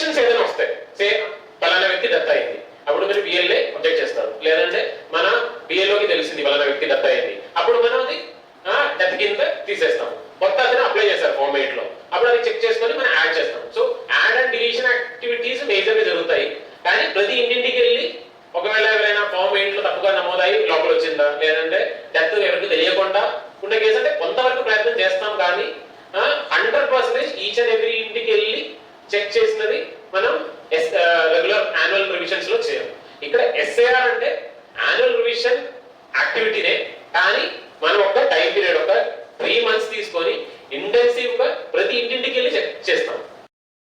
Objections ఏదైనా వస్తాయి, సే పలానా వ్యక్తి డెత్ అయింది, అప్పుడు మీరు బిఎల్ఏ అబ్జెక్ట్ చేస్తారు. లేదంటే మన బిఎల్ఓకి తెలిసింది పలానా వ్యక్తి డెత్ అయింది, అప్పుడు మనం అది డెత్ కింద తీసేస్తాం. కొత్త అతను అప్లై చేస్తారు ఫామ్ 8 లో, అప్పుడు అది చెక్ చేసుకొని మనం యాడ్ చేస్తాం. So add and deletion activities major గా జరుగుతాయి. కానీ ప్రతి ఇంటింటికి వెళ్ళి ఒకవేళ ఎవరైనా ఫామ్ 8 లో తప్పుగా నమోదై లోపల వచ్చిందా, లేదంటే డెత్ ఎవరికి తెలియకుండా ఉన్న కేసు అంటే కొంతవరకు ప్రయత్నం చేస్తాం. కానీ 100% ఈచ్ అండ్ ఎవ్రీ ఇంటికి వెళ్ళి చెక్ చేసినది మనం రెగ్యులర్ యాన్యువల్ రివిజన్స్ లో చేయం. ఇక్కడ ఎస్ఐఆర్ అంటే యాన్యువల్ రివిజన్ యాక్టివిటీనే, కానీ మనం ఒక టైం పీరియడ్